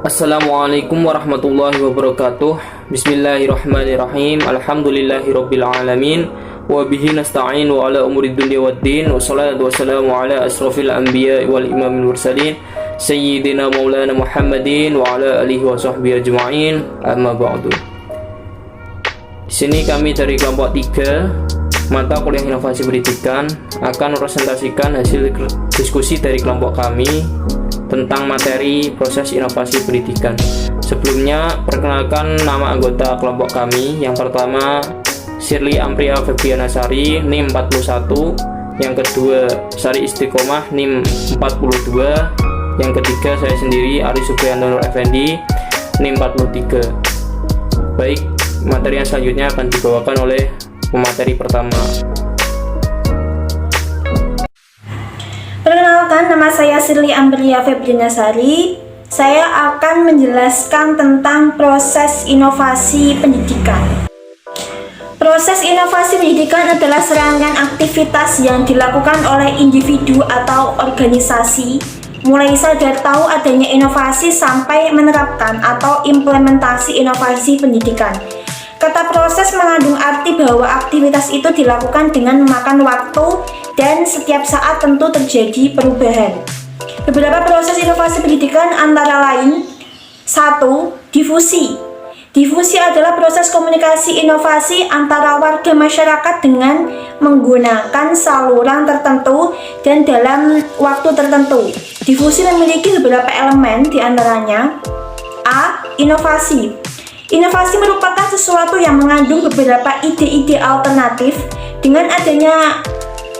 Assalamualaikum warahmatullahi wabarakatuh. Bismillahirrahmanirrahim. Alhamdulillahirabbil alamin. Wa bihi nasta'in wa ala umuri dunya waddin. Wassalatu wassalamu ala asrofil anbiya wal imamil mursalin Sayyidina maulana Muhammadin wa ala alihi wa sahbihi ajma'in. Amma ba'du. Di sini kami dari kelompok 3 mata kuliah inovasi pendidikan akan merepresentasikan hasil diskusi dari kelompok kami tentang materi proses inovasi pendidikan. Sebelumnya, perkenalkan nama anggota kelompok kami. Yang pertama, Shirley Ampria Febriana Sari, NIM 41. Yang kedua, Sari Istiqomah, NIM 42. Yang ketiga, saya sendiri, Ari Supriyanto Nur Effendi, NIM 43. Baik, materi yang selanjutnya akan dibawakan oleh pemateri pertama. Perkenalkan, nama saya Shirley Ampria Febriana Sari. Saya akan menjelaskan tentang proses inovasi pendidikan. Proses inovasi pendidikan adalah serangkaian aktivitas yang dilakukan oleh individu atau organisasi, mulai sadar tahu adanya inovasi sampai menerapkan atau implementasi inovasi pendidikan. Kata proses mengandung arti bahwa aktivitas itu dilakukan dengan memakan waktu dan setiap saat tentu terjadi perubahan. Beberapa proses inovasi pendidikan antara lain: 1. Difusi. Difusi adalah proses komunikasi inovasi antara warga masyarakat dengan menggunakan saluran tertentu dan dalam waktu tertentu. Difusi memiliki beberapa elemen, diantaranya: A. Inovasi. Inovasi merupakan sesuatu yang mengandung beberapa ide-ide alternatif. Dengan adanya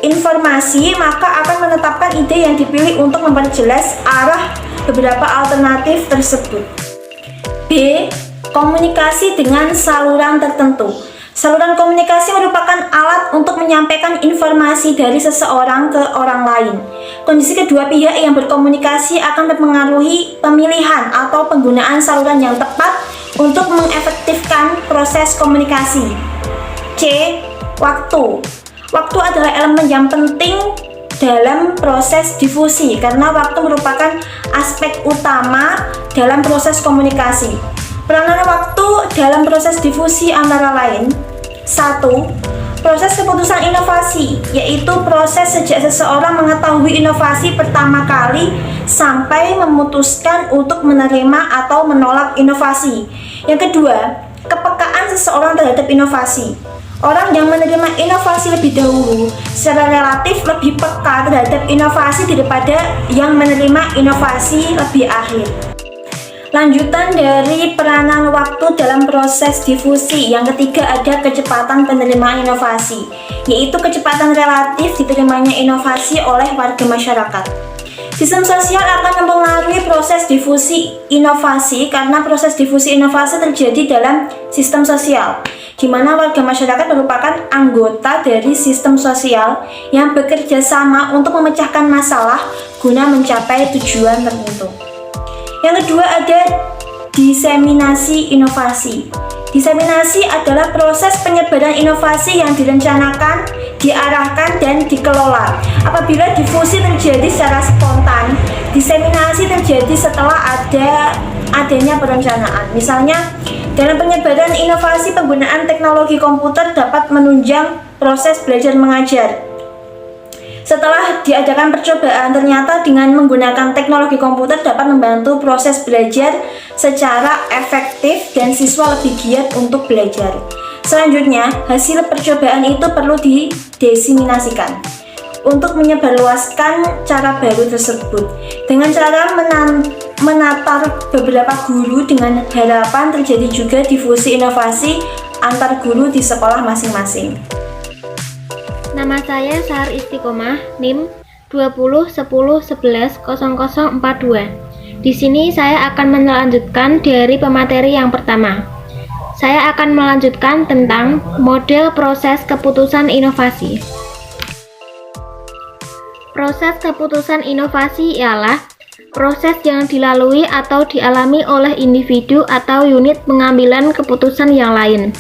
informasi, maka akan menetapkan ide yang dipilih untuk memperjelas arah beberapa alternatif tersebut. B. Komunikasi dengan saluran tertentu. Saluran komunikasi merupakan alat untuk menyampaikan informasi dari seseorang ke orang lain. Kondisi kedua pihak yang berkomunikasi akan mempengaruhi pemilihan atau penggunaan saluran yang tepat untuk mengefektifkan proses komunikasi. C. Waktu. Waktu adalah elemen yang penting dalam proses difusi karena waktu merupakan aspek utama dalam proses komunikasi. Peranan waktu dalam proses difusi antara lain: 1. Proses keputusan inovasi, yaitu proses sejak seseorang mengetahui inovasi pertama kali sampai memutuskan untuk menerima atau menolak inovasi. Yang kedua, kepekaan seseorang terhadap inovasi. Orang yang menerima inovasi lebih dahulu secara relatif lebih peka terhadap inovasi daripada yang menerima inovasi lebih akhir. Lanjutan dari peranan waktu dalam proses difusi. Yang ketiga, ada kecepatan penerimaan inovasi, yaitu kecepatan relatif diterimanya inovasi oleh warga masyarakat. Sistem sosial akan mempengaruhi proses difusi inovasi karena proses difusi inovasi terjadi dalam sistem sosial, di mana warga masyarakat merupakan anggota dari sistem sosial yang bekerja sama untuk memecahkan masalah guna mencapai tujuan tertentu. Yang kedua, ada diseminasi inovasi. Diseminasi adalah proses penyebaran inovasi yang direncanakan, diarahkan, dan dikelola. Apabila difusi terjadi secara spontan, diseminasi terjadi setelah adanya perencanaan. Misalnya, dalam penyebaran inovasi, penggunaan teknologi komputer dapat menunjang proses belajar mengajar. Setelah diadakan percobaan, ternyata dengan menggunakan teknologi komputer dapat membantu proses belajar secara efektif dan siswa lebih giat untuk belajar. Selanjutnya, hasil percobaan itu perlu didiseminasikan untuk menyebarluaskan cara baru tersebut dengan cara menatar beberapa guru dengan harapan terjadi juga difusi inovasi antar guru di sekolah masing-masing. Nama saya Sar Istiqomah, NIM 2010110042. Di sini saya akan melanjutkan dari pemateri yang pertama. Saya akan melanjutkan tentang model proses keputusan inovasi. Proses keputusan inovasi ialah proses yang dilalui atau dialami oleh individu atau unit pengambilan keputusan yang lain.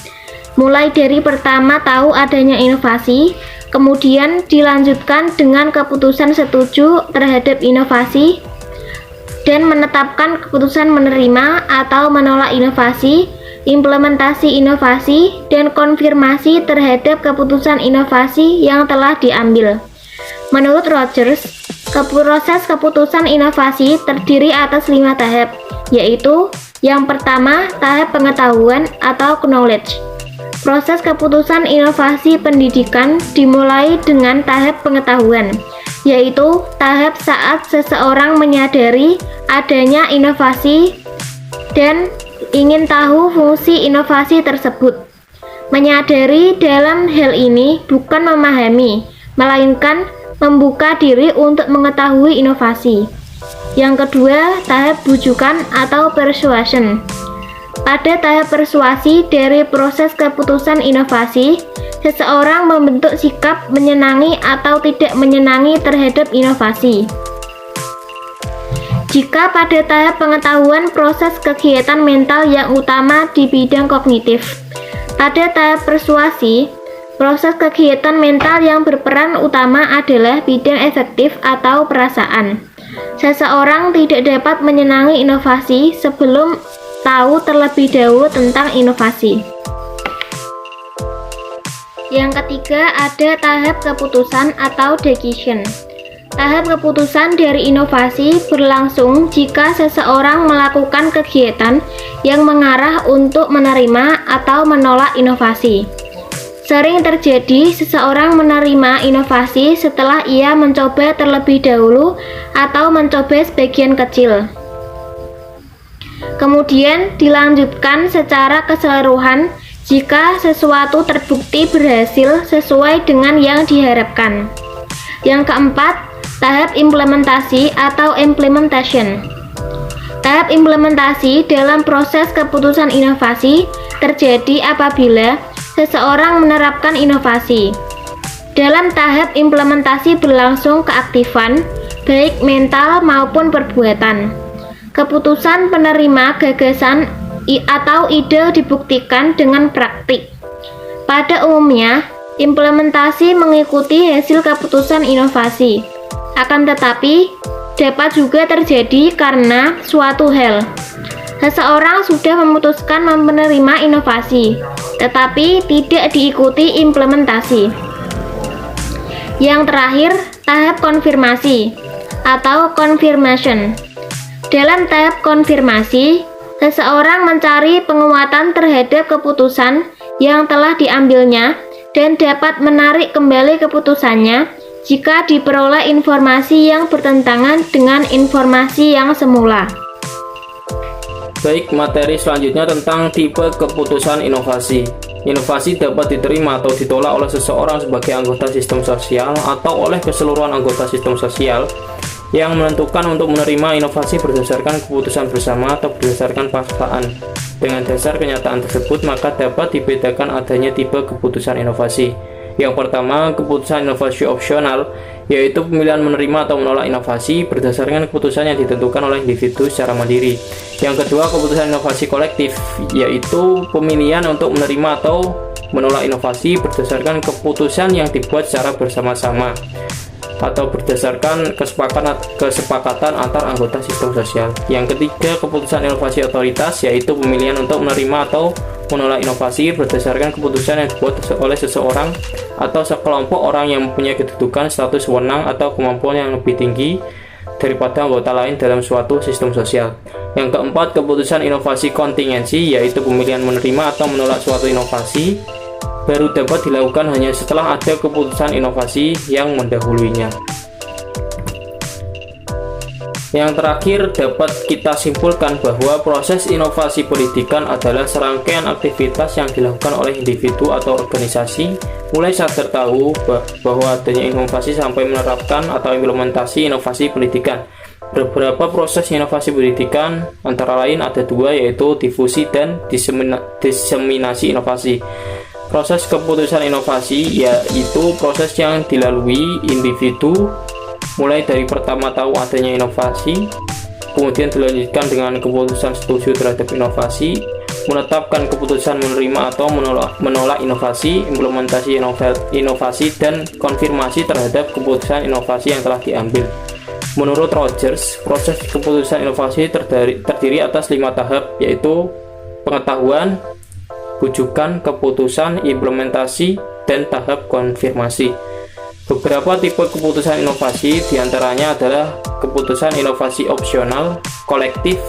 Mulai dari pertama tahu adanya inovasi, kemudian dilanjutkan dengan keputusan setuju terhadap inovasi, dan menetapkan keputusan menerima atau menolak inovasi, implementasi inovasi, dan konfirmasi terhadap keputusan inovasi yang telah diambil. Menurut Rogers, proses keputusan inovasi terdiri atas 5 tahap, yaitu yang pertama, tahap pengetahuan atau knowledge. Proses keputusan inovasi pendidikan dimulai dengan tahap pengetahuan, yaitu tahap saat seseorang menyadari adanya inovasi dan ingin tahu fungsi inovasi tersebut. Menyadari dalam hal ini bukan memahami, melainkan membuka diri untuk mengetahui inovasi. Yang kedua, tahap bujukan atau persuasion. Pada tahap persuasi dari proses keputusan inovasi, seseorang membentuk sikap menyenangi atau tidak menyenangi terhadap inovasi. Jika pada tahap pengetahuan, proses kegiatan mental yang utama di bidang kognitif. Pada tahap persuasi, proses kegiatan mental yang berperan utama adalah bidang efektif atau perasaan. Seseorang tidak dapat menyenangi inovasi sebelum tahu terlebih dahulu tentang inovasi. Yang ketiga, ada tahap keputusan atau decision. Tahap keputusan dari inovasi berlangsung jika seseorang melakukan kegiatan yang mengarah untuk menerima atau menolak inovasi. Sering terjadi seseorang menerima inovasi setelah ia mencoba terlebih dahulu atau mencoba sebagian kecil. Kemudian dilanjutkan secara keseluruhan jika sesuatu terbukti berhasil sesuai dengan yang diharapkan. Yang keempat, tahap implementasi atau implementation. Tahap implementasi dalam proses keputusan inovasi terjadi apabila seseorang menerapkan inovasi. Dalam tahap implementasi berlangsung keaktifan, baik mental maupun perbuatan. Keputusan penerima gagasan atau ide dibuktikan dengan praktik. Pada umumnya, implementasi mengikuti hasil keputusan inovasi. Akan tetapi, dapat juga terjadi karena suatu hal. Seseorang sudah memutuskan menerima inovasi, tetapi tidak diikuti implementasi. Yang terakhir, tahap konfirmasi atau confirmation. Dalam tahap konfirmasi, seseorang mencari penguatan terhadap keputusan yang telah diambilnya dan dapat menarik kembali keputusannya jika diperoleh informasi yang bertentangan dengan informasi yang semula. Baik, materi selanjutnya tentang tipe keputusan inovasi. Inovasi dapat diterima atau ditolak oleh seseorang sebagai anggota sistem sosial atau oleh keseluruhan anggota sistem sosial yang menentukan untuk menerima inovasi berdasarkan keputusan bersama atau berdasarkan paksaan. Dengan dasar kenyataan tersebut, maka dapat dibedakan adanya tipe keputusan inovasi. Yang pertama, keputusan inovasi opsional, yaitu pemilihan menerima atau menolak inovasi berdasarkan keputusan yang ditentukan oleh individu secara mandiri. Yang kedua, keputusan inovasi kolektif, yaitu pemilihan untuk menerima atau menolak inovasi berdasarkan keputusan yang dibuat secara bersama-sama atau berdasarkan kesepakatan antar anggota sistem sosial. Yang ketiga, keputusan inovasi otoritas, yaitu pemilihan untuk menerima atau menolak inovasi berdasarkan keputusan yang dibuat oleh seseorang atau sekelompok orang yang mempunyai kedudukan, status wewenang, atau kemampuan yang lebih tinggi daripada anggota lain dalam suatu sistem sosial. Yang keempat, keputusan inovasi kontingensi, yaitu pemilihan menerima atau menolak suatu inovasi baru dapat dilakukan hanya setelah ada keputusan inovasi yang mendahulunya. Yang terakhir, dapat kita simpulkan bahwa proses inovasi pendidikan adalah serangkaian aktivitas yang dilakukan oleh individu atau organisasi mulai sadar tahu bahwa adanya inovasi sampai menerapkan atau implementasi inovasi pendidikan. Beberapa proses inovasi pendidikan antara lain ada dua, yaitu difusi dan diseminasi inovasi. Proses keputusan inovasi yaitu proses yang dilalui individu mulai dari pertama tahu adanya inovasi, kemudian dilanjutkan dengan keputusan setuju terhadap inovasi, menetapkan keputusan menerima atau menolak inovasi, implementasi inovasi, dan konfirmasi terhadap keputusan inovasi yang telah diambil. Menurut Rogers, proses keputusan inovasi terdiri atas 5 tahap, yaitu pengetahuan, rujukan, keputusan, implementasi, dan tahap konfirmasi. Beberapa tipe keputusan inovasi diantaranya adalah keputusan inovasi opsional, kolektif,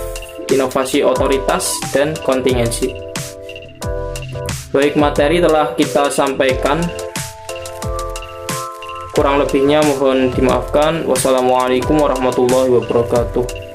inovasi otoritas, dan kontingensi. Baik, materi telah kita sampaikan. Kurang lebihnya mohon dimaafkan. Wassalamualaikum warahmatullahi wabarakatuh.